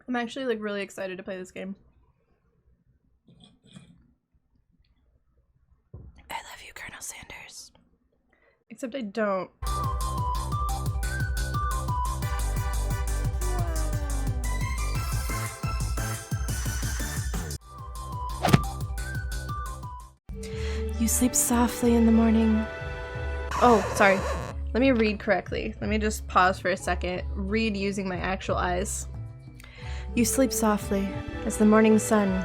I'm actually like really excited to play this game. I love you, Colonel Sanders. Except I don't. You sleep softly in the morning. Oh, sorry. Let me read correctly. Let me just pause for a second. Read using my actual eyes. You sleep softly as the morning sun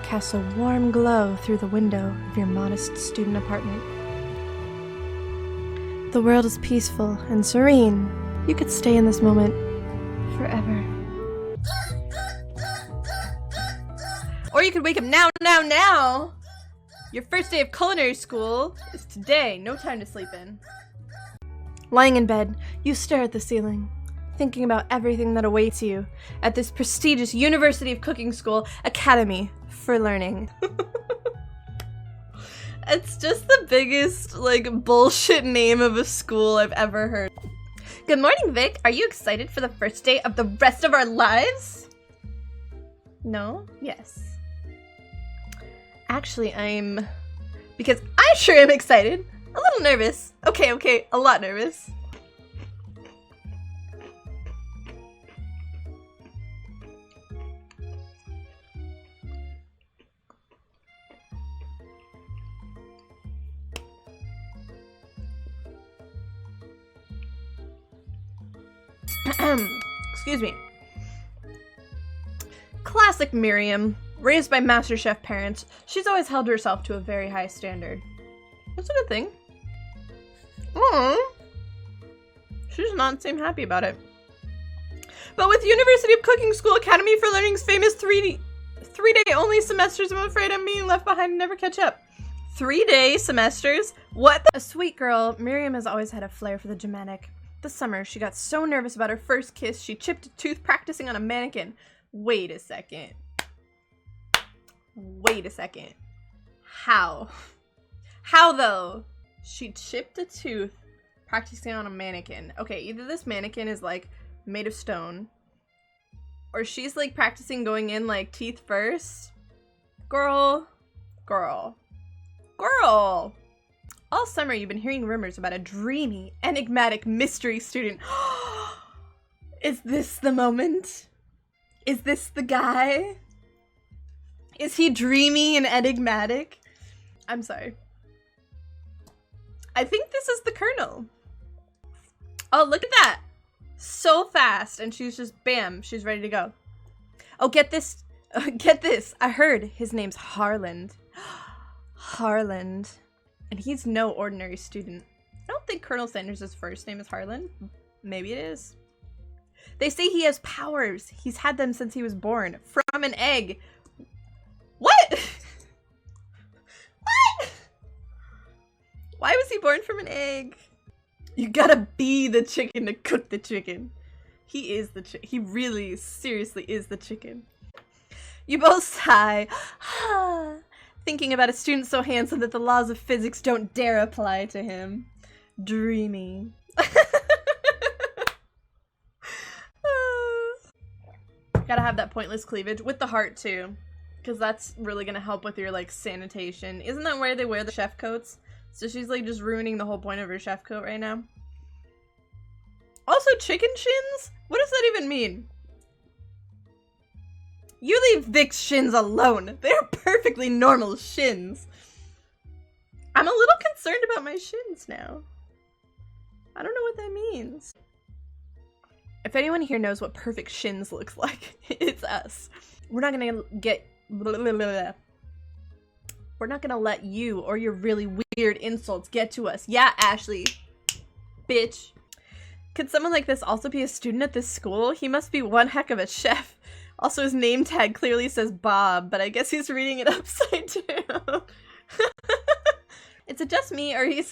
casts a warm glow through the window of your modest student apartment. The world is peaceful and serene. You could stay in this moment forever. Or you could wake up now! Your first day of culinary school is today. No time to sleep in. Lying in bed, you stare at the ceiling, thinking about everything that awaits you at this prestigious University of Cooking School Academy for Learning. It's just the biggest, like, bullshit name of a school I've ever heard. Good morning, Vic. Are you excited for the first day of the rest of our lives? No? Yes. Actually, because I sure am excited. A little nervous. Okay, a lot nervous. Excuse me. Classic Miriam. Raised by MasterChef parents, she's always held herself to a very high standard. That's a good thing. Aww. She does not seem happy about it. But with University of Cooking School Academy for Learning's famous three-day only semesters, I'm afraid I'm being left behind and never catch up. 3-day semesters? What the— A sweet girl, Miriam has always had a flair for the dramatic. This summer, she got so nervous about her first kiss, she chipped a tooth practicing on a mannequin. Wait a second. How? How though? She chipped a tooth practicing on a mannequin. Okay, either this mannequin is like made of stone, or she's like practicing going in like teeth first. Girl. All summer you've been hearing rumors about a dreamy, enigmatic mystery student. Is this the moment? Is this the guy? Is he dreamy and enigmatic? I'm sorry. I think this is the Colonel. Oh, look at that. So fast. And she's just, bam, she's ready to go. Oh, get this. Get this. I heard his name's Harland. Harland. And he's no ordinary student. I don't think Colonel Sanders' first name is Harland. Maybe it is. They say he has powers. He's had them since he was born. From an egg. What? What? Why was he born from an egg? You gotta be the chicken to cook the chicken. He is the chicken. He really, seriously is the chicken. You both sigh, thinking about a student so handsome that the laws of physics don't dare apply to him. Dreamy. Gotta have that pointless cleavage with the heart too, because that's really gonna help with your like sanitation. Isn't that where they wear the chef coats? So she's like just ruining the whole point of her chef coat right now. Also, chicken shins? What does that even mean? You leave Vic's shins alone. They're perfectly normal shins. I'm a little concerned about my shins now. I don't know what that means. If anyone here knows what perfect shins looks like, it's us. We're not gonna get... We're not gonna let you or your really weird insults get to us. Yeah, Ashley. Bitch. Could someone like this also be a student at this school? He must be one heck of a chef. Also, his name tag clearly says Bob, but I guess he's reading it upside down. Is it just me, or he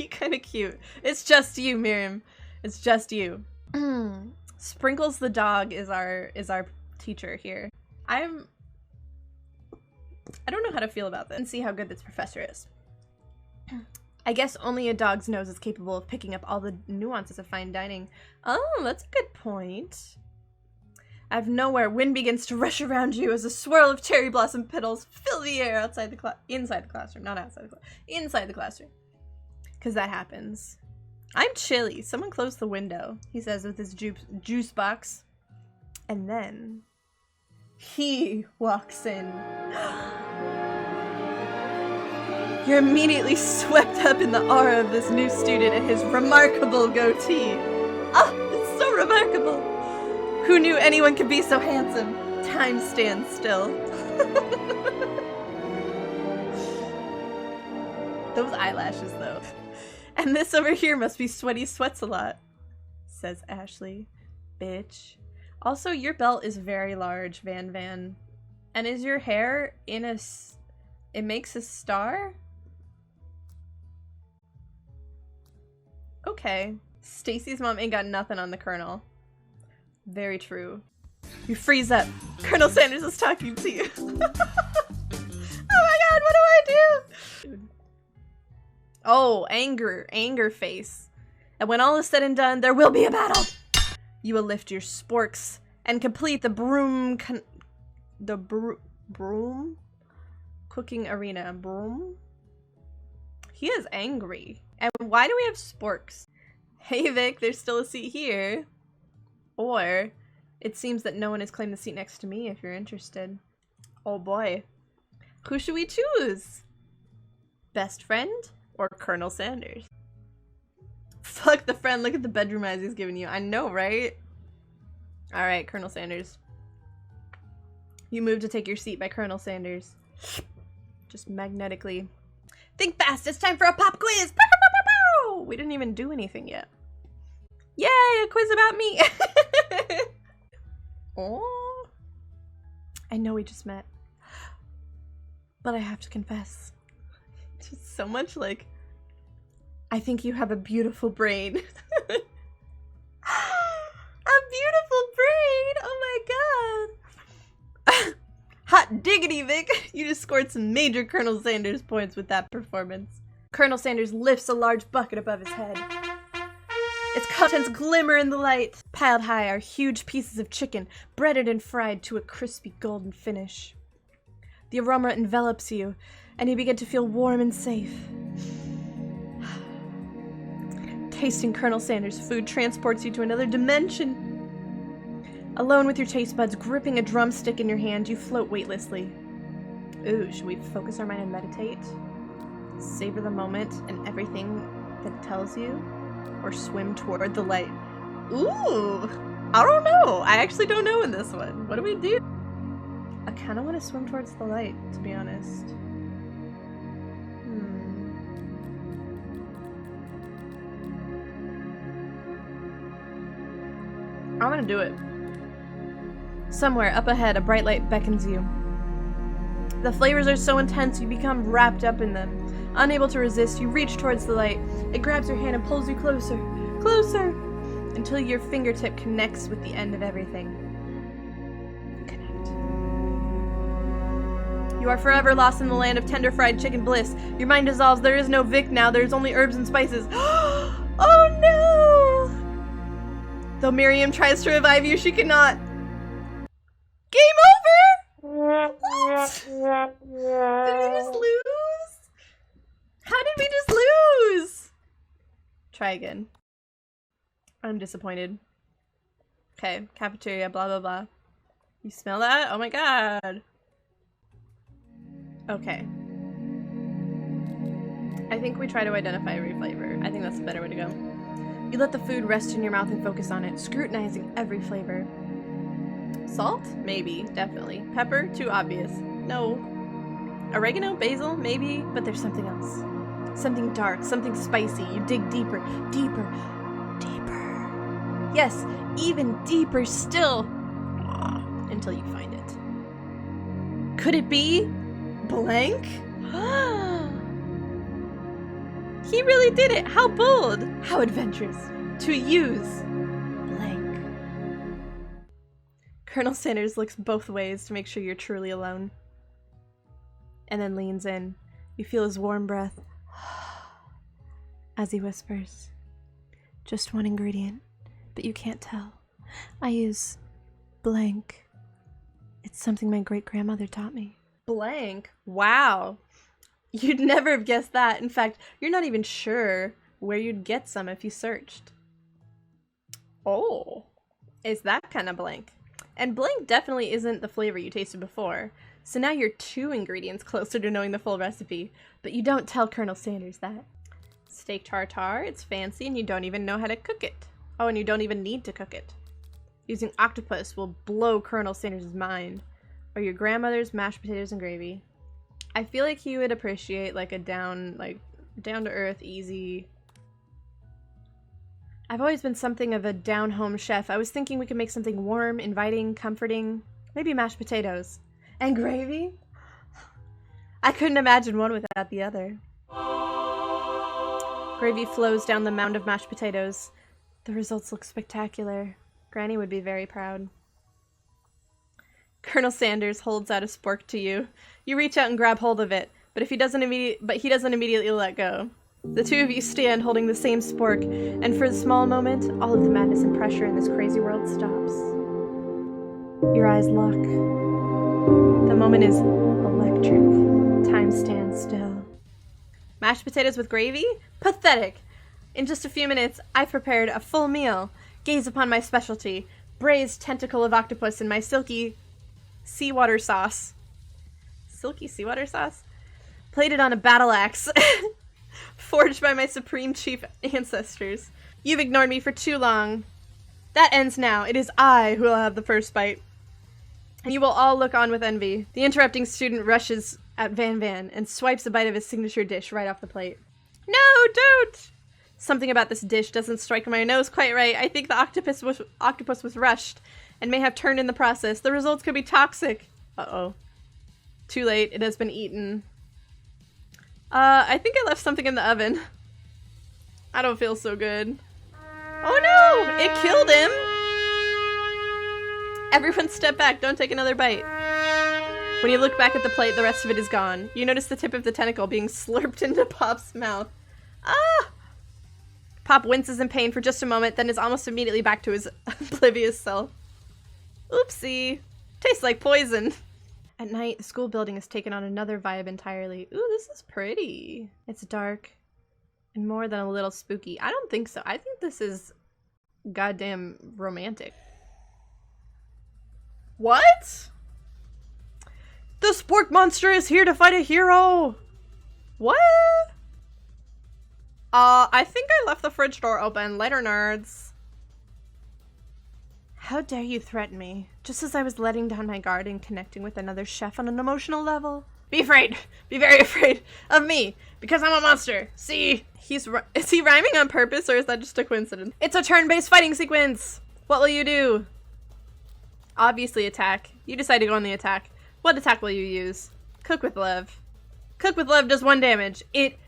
kind of cute? It's just you, Miriam. It's just you. Sprinkles the dog is our teacher here. I don't know how to feel about this and see how good this professor is. I guess only a dog's nose is capable of picking up all the nuances of fine dining. Oh, that's a good point. Out of nowhere, wind begins to rush around you as a swirl of cherry blossom petals fill the air inside the classroom, not outside the classroom, inside the classroom. Because that happens. I'm chilly. Someone close the window, he says with his juice box. And then he walks in. You're immediately swept up in the aura of this new student and his remarkable goatee. Ah, it's so remarkable. Who knew anyone could be so handsome? Time stands still. Those eyelashes, though. And this over here must be Sweaty Sweats a lot, says Ashley. Bitch. Also, your belt is very large, Van. And is your hair in a... It makes a star? Okay. Stacy's mom ain't got nothing on the Colonel. Very true. You freeze up. Colonel Sanders is talking to you. Oh my god, what do I do? Oh, anger face. And when all is said and done, there will be a battle. You will lift your sporks and complete the broom cooking arena. Broom? He is angry. And why do we have sporks? Hey Vic, there's still a seat here. Or, it seems that no one has claimed the seat next to me if you're interested. Oh boy. Who should we choose? Best friend or Colonel Sanders? Fuck the friend, look at the bedroom eyes he's giving you. I know, right? Alright, Colonel Sanders. You move to take your seat by Colonel Sanders. Just magnetically. Think fast, it's time for a pop quiz! We didn't even do anything yet. Yay, a quiz about me! Oh, I know we just met, but I have to confess, just so much like, I think you have a beautiful brain. A beautiful brain! Oh my god! Hot diggity, Vic! You just scored some major Colonel Sanders points with that performance. Colonel Sanders lifts a large bucket above his head. Its contents glimmer in the light. Piled high are huge pieces of chicken, breaded and fried to a crispy golden finish. The aroma envelops you, and you begin to feel warm and safe. Tasting Colonel Sanders' food transports you to another dimension. Alone with your taste buds gripping a drumstick in your hand, you float weightlessly. Ooh, should we focus our mind and meditate? Savor the moment and everything that it tells you? Or swim toward the light? Ooh! I don't know! I actually don't know in this one. What do we do? I kind of want to swim towards the light, to be honest. I'm gonna do it. Somewhere up ahead, a bright light beckons you. The flavors are so intense you become wrapped up in them. Unable to resist, you reach towards the light. It grabs your hand and pulls you closer, closer, until your fingertip connects with the end of everything. Connect. You are forever lost in the land of tender fried chicken bliss. Your mind dissolves. There is no Vic now. There's only herbs and spices. Oh no! Though Miriam tries to revive you, she cannot. Game over! What? Did we just lose? How did we just lose? Try again. I'm disappointed. Okay, cafeteria, blah, blah, blah. You smell that? Oh my god. Okay. I think we try to identify every flavor. I think that's a better way to go. You let the food rest in your mouth and focus on it, scrutinizing every flavor. Salt? Maybe. Definitely. Pepper? Too obvious. No. Oregano? Basil? Maybe. But there's something else. Something dark. Something spicy. You dig deeper. Deeper. Deeper. Yes, even deeper still. Until you find it. Could it be blank? He really did it! How bold! How adventurous! To use blank. Colonel Sanders looks both ways to make sure you're truly alone. And then leans in. You feel his warm breath as he whispers, just one ingredient, but you can't tell. I use Blank. It's something my great-grandmother taught me. Blank? Wow. You'd never have guessed that. In fact, you're not even sure where you'd get some if you searched. Oh. Is that kind of blank? And blank definitely isn't the flavor you tasted before. So now you're 2 ingredients closer to knowing the full recipe. But you don't tell Colonel Sanders that. Steak tartare, it's fancy and you don't even know how to cook it. Oh, and you don't even need to cook it. Using octopus will blow Colonel Sanders' mind. Or your grandmother's mashed potatoes and gravy. I feel like he would appreciate like a down-to-earth, easy... I've always been something of a down-home chef. I was thinking we could make something warm, inviting, comforting. Maybe mashed potatoes. And gravy? I couldn't imagine one without the other. Gravy flows down the mound of mashed potatoes. The results look spectacular. Granny would be very proud. Colonel Sanders holds out a spork to you. You reach out and grab hold of it, but he doesn't immediately let go. The two of you stand holding the same spork, and for a small moment, all of the madness and pressure in this crazy world stops. Your eyes lock. The moment is electric. Time stands still. Mashed potatoes with gravy? Pathetic! In just a few minutes, I've prepared a full meal. Gaze upon my specialty, braised tentacle of octopus in my silky seawater sauce. Silky seawater sauce? Plated on a battle axe. Forged by my supreme chief ancestors. You've ignored me for too long. That ends now. It is I who will have the first bite. And you will all look on with envy. The interrupting student rushes at Van Van and swipes a bite of his signature dish right off the plate. No, don't! Something about this dish doesn't strike my nose quite right. I think the octopus was rushed and may have turned in the process. The results could be toxic. Uh-oh. Too late. It has been eaten. I think I left something in the oven. I don't feel so good. Oh no! It killed him! Everyone step back. Don't take another bite. When you look back at the plate, the rest of it is gone. You notice the tip of the tentacle being slurped into Pop's mouth. Ah! Pop winces in pain for just a moment, then is almost immediately back to his oblivious self. Oopsie. Tastes like poison. At night, the school building has taken on another vibe entirely. Ooh, this is pretty. It's dark and more than a little spooky. I don't think so. I think this is goddamn romantic. What? The spork monster is here to fight a hero! What? I think I left the fridge door open. Later, nerds. How dare you threaten me, just as I was letting down my guard and connecting with another chef on an emotional level? Be afraid! Be very afraid of me, because I'm a monster! See? Is he rhyming on purpose, or is that just a coincidence? It's a turn-based fighting sequence! What will you do? Obviously attack. You decide to go on the attack. What attack will you use? Cook with love. Cook with love does 1 damage. It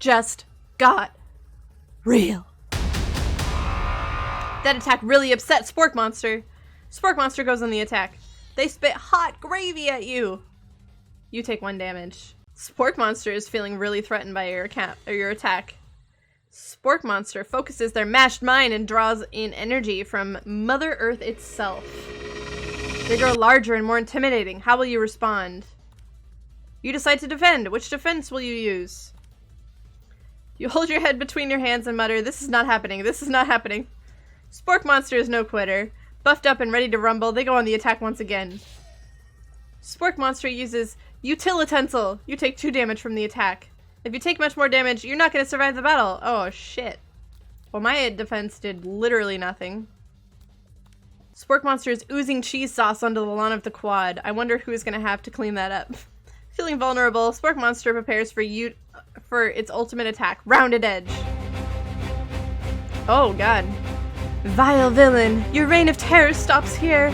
just got real. That attack really upset Spork Monster. Spork Monster goes on the attack. They spit hot gravy at you. You take 1 damage. Spork Monster is feeling really threatened by your attack. Spork Monster focuses their mashed mind and draws in energy from Mother Earth itself. They grow larger and more intimidating. How will you respond? You decide to defend. Which defense will you use? You hold your head between your hands and mutter, "This is not happening. This is not happening." Spork Monster is no quitter. Buffed up and ready to rumble, they go on the attack once again. Spork Monster uses Utilitensile. You take 2 damage from the attack. If you take much more damage, you're not going to survive the battle. Oh, shit. Well, my defense did literally nothing. Spork Monster is oozing cheese sauce onto the lawn of the quad. I wonder who's going to have to clean that up. Feeling vulnerable, Spork Monster prepares for its ultimate attack, Rounded Edge. Oh, God. Vile villain, your reign of terror stops here.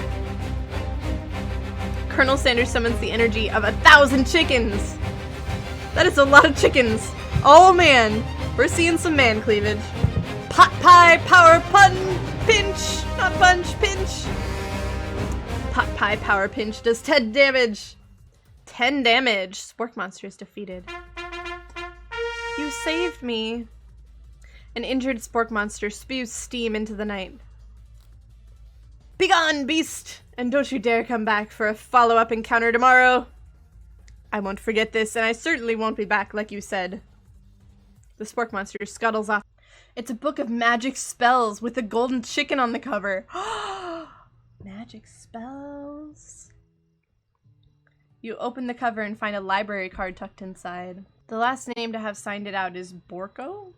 Colonel Sanders summons the energy of 1,000 chickens. That is a lot of chickens. Oh man, we're seeing some man cleavage. Pot pie power pun pinch, not punch, pinch. Pot pie power pinch does 10 damage. 10 damage. Spork Monster is defeated. You saved me. An injured Spork Monster spews steam into the night. Begone, beast! And don't you dare come back for a follow-up encounter tomorrow. I won't forget this, and I certainly won't be back like you said. The spork monster scuttles off. It's a book of magic spells with a golden chicken on the cover. Magic spells. You open the cover and find a library card tucked inside. The last name to have signed it out is Borko?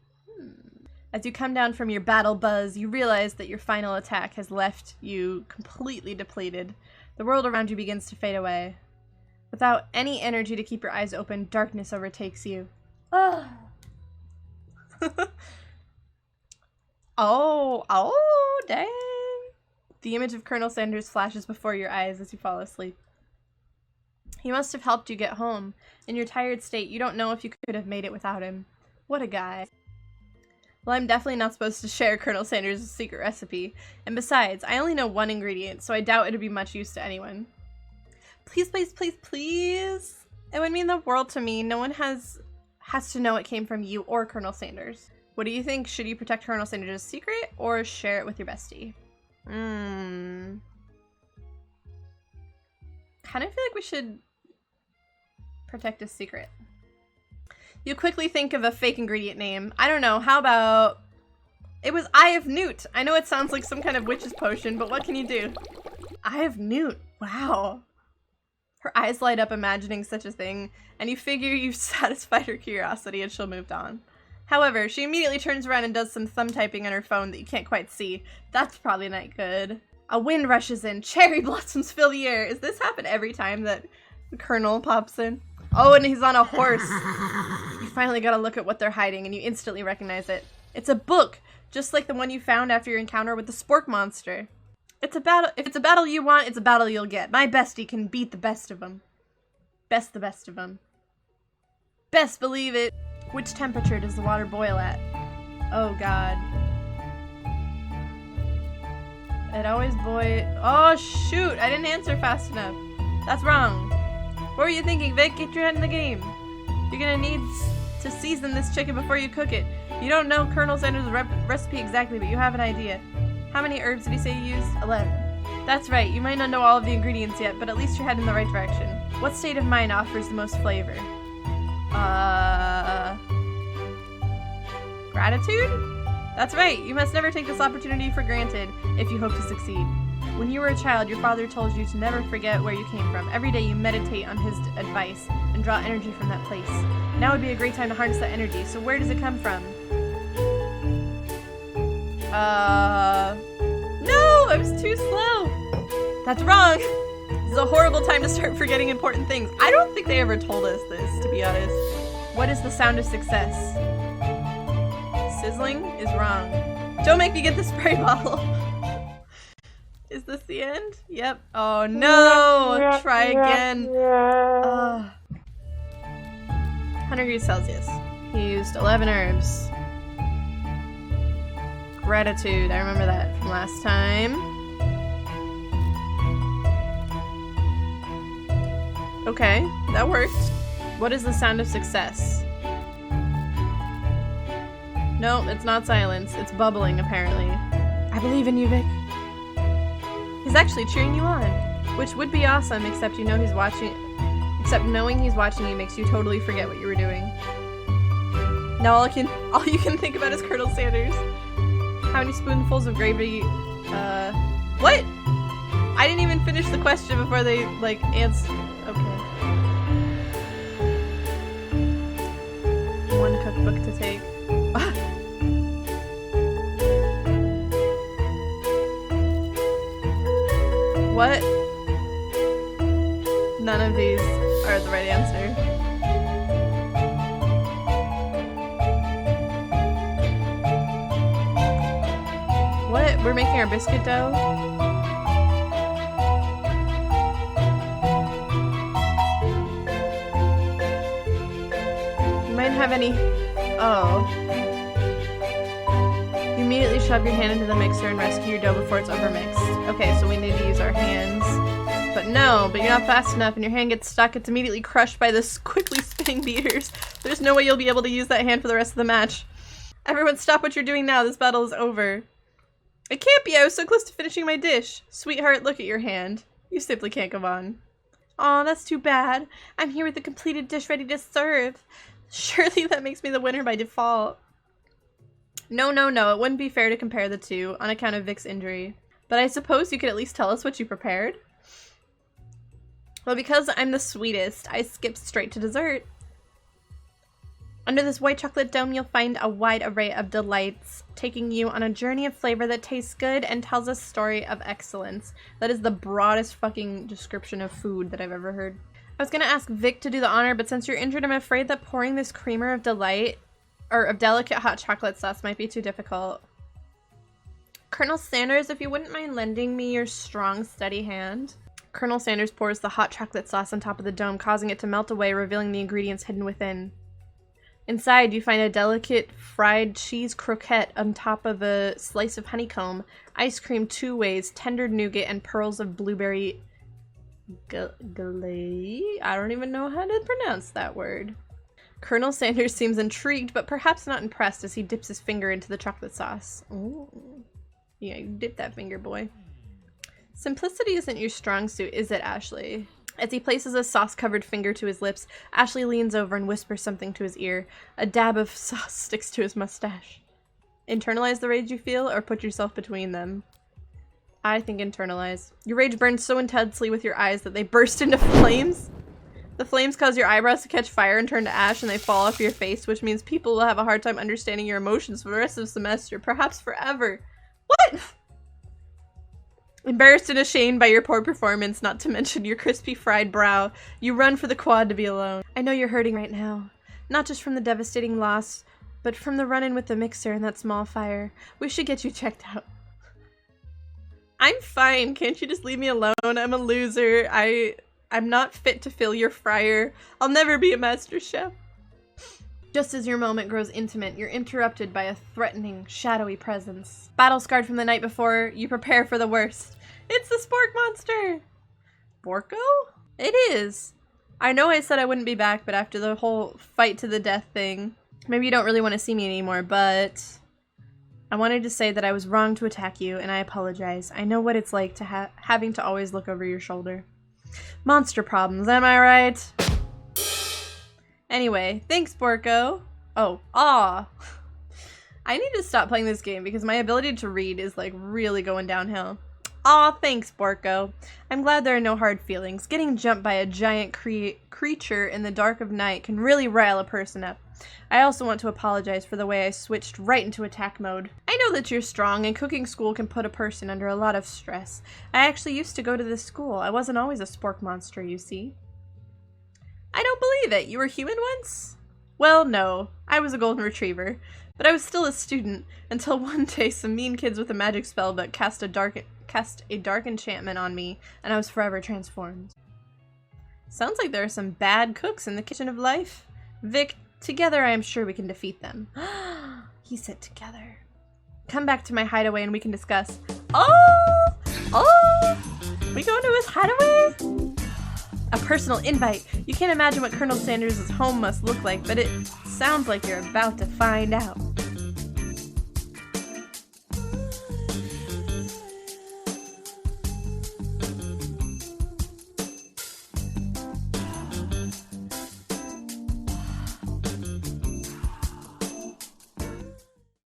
As you come down from your battle buzz, you realize that your final attack has left you completely depleted. The world around you begins to fade away. Without any energy to keep your eyes open, darkness overtakes you. Oh, dang. The image of Colonel Sanders flashes before your eyes as you fall asleep. He must have helped you get home. In your tired state, you don't know if you could have made it without him. What a guy. Well, I'm definitely not supposed to share Colonel Sanders' secret recipe. And besides, I only know one ingredient, so I doubt it'd be much use to anyone. Please, please, please, please. It would mean the world to me. No one has to know it came from you or Colonel Sanders. What do you think? Should you protect Colonel Sanders' secret or share it with your bestie? Kind of feel like we should protect his secret. You quickly think of a fake ingredient name. I don't know, how about... It was Eye of Newt. I know it sounds like some kind of witch's potion, but what can you do? Eye of Newt. Wow. Her eyes light up imagining such a thing, and you figure you've satisfied her curiosity and she'll move on. However, she immediately turns around and does some thumb typing on her phone that you can't quite see. That's probably not good. A wind rushes in. Cherry blossoms fill the air. Does this happen every time that the Colonel pops in? Oh, and he's on a horse. You finally gotta look at what they're hiding, and you instantly recognize it. It's a book, just like the one you found after your encounter with the spork monster. It's a battle. If it's a battle you want, it's a battle you'll get. My bestie can beat the best of them. Best the best of them. Best believe it. Which temperature does the water boil at? Oh, God. It always Oh, shoot! I didn't answer fast enough. That's wrong. What were you thinking, Vic? Get your head in the game. You're gonna need to season this chicken before you cook it. You don't know Colonel Sanders' recipe exactly, but you have an idea. How many herbs did he say you used? 11. That's right. You might not know all of the ingredients yet, but at least you're heading in the right direction. What state of mind offers the most flavor? Gratitude? That's right. You must never take this opportunity for granted if you hope to succeed. When you were a child, your father told you to never forget where you came from. Every day you meditate on his advice and draw energy from that place. Now would be a great time to harness that energy. So where does it come from? No! I was too slow! That's wrong! This is a horrible time to start forgetting important things. I don't think they ever told us this, to be honest. What is the sound of success? Sizzling is wrong. Don't make me get the spray bottle! Is this the end? Yep. Oh no! Try again. 100 degrees Celsius. He used 11 herbs. Gratitude. I remember that from last time. Okay, that worked. What is the sound of success? No, it's not silence. It's bubbling, apparently. I believe in you, Vic. He's actually cheering you on, which would be awesome, except you know he's watching. Except knowing he's watching you makes you totally forget what you were doing. Now all you can think about is Colonel Sanders. How many spoonfuls of gravy? What? I didn't even finish the question before they like answer. Okay. One cookbook to take. What? None of these are the right answer. What? We're making our biscuit dough? You might have any... Oh. You immediately shove your hand into the mixer and rescue your dough before it's overmixed. Okay, so we need to use our hands. But you're not fast enough and your hand gets stuck. It's immediately crushed by this quickly spinning beaters. There's no way you'll be able to use that hand for the rest of the match. Everyone stop what you're doing now. This battle is over. It can't be. I was so close to finishing my dish. Sweetheart, look at your hand. You simply can't go on. Aw, that's too bad. I'm here with the completed dish ready to serve. Surely that makes me the winner by default. No, it wouldn't be fair to compare the two on account of Vic's injury. But I suppose you could at least tell us what you prepared? Well, because I'm the sweetest, I skipped straight to dessert. Under this white chocolate dome, you'll find a wide array of delights, taking you on a journey of flavor that tastes good and tells a story of excellence. That is the broadest fucking description of food that I've ever heard. I was gonna ask Vic to do the honor, but since you're injured, I'm afraid that pouring this creamer of delight, or of delicate hot chocolate sauce might be too difficult. Colonel Sanders, if you wouldn't mind lending me your strong, steady hand. Colonel Sanders pours the hot chocolate sauce on top of the dome, causing it to melt away, revealing the ingredients hidden within. Inside, you find a delicate fried cheese croquette on top of a slice of honeycomb, ice cream 2 ways, tender nougat, and pearls of blueberry glaze? I don't even know how to pronounce that word. Colonel Sanders seems intrigued, but perhaps not impressed as he dips his finger into the chocolate sauce. Ooh. Yeah, you dip that finger, boy. Simplicity isn't your strong suit, is it, Ashley? As he places a sauce-covered finger to his lips, Ashley leans over and whispers something to his ear. A dab of sauce sticks to his mustache. Internalize the rage you feel, or put yourself between them? I think internalize. Your rage burns so intensely with your eyes that they burst into flames. The flames cause your eyebrows to catch fire and turn to ash, and they fall off your face, which means people will have a hard time understanding your emotions for the rest of the semester, perhaps forever. What? Embarrassed and ashamed by your poor performance, not to mention your crispy fried brow, you run for the quad to be alone. I know you're hurting right now. Not just from the devastating loss, but from the run-in with the mixer and that small fire. We should get you checked out. I'm fine. Can't you just leave me alone? I'm a loser. I'm not fit to fill your fryer. I'll never be a master chef. Just as your moment grows intimate, you're interrupted by a threatening, shadowy presence. Battle-scarred from the night before, you prepare for the worst. It's the Spork Monster! Borko? It is! I know I said I wouldn't be back, but after the whole fight to the death thing, maybe you don't really want to see me anymore, but I wanted to say that I was wrong to attack you, and I apologize. I know what it's like to having to always look over your shoulder. Monster problems, am I right? Anyway, thanks, Borko. Oh, aw. I need to stop playing this game because my ability to read is like really going downhill. Aw, thanks, Borko. I'm glad there are no hard feelings. Getting jumped by a giant creature in the dark of night can really rile a person up. I also want to apologize for the way I switched right into attack mode. I know that you're strong, and cooking school can put a person under a lot of stress. I actually used to go to this school. I wasn't always a spork monster, you see. I don't believe it. You were human once? Well, no. I was a golden retriever. But I was still a student, until one day some mean kids with a magic spell book cast a dark enchantment on me, and I was forever transformed. Sounds like there are some bad cooks in the kitchen of life. Vic, together I am sure we can defeat them. He said together. Come back to my hideaway and we can discuss. Oh! We going to his hideaway? A personal invite. You can't imagine what Colonel Sanders' home must look like, but it sounds like you're about to find out.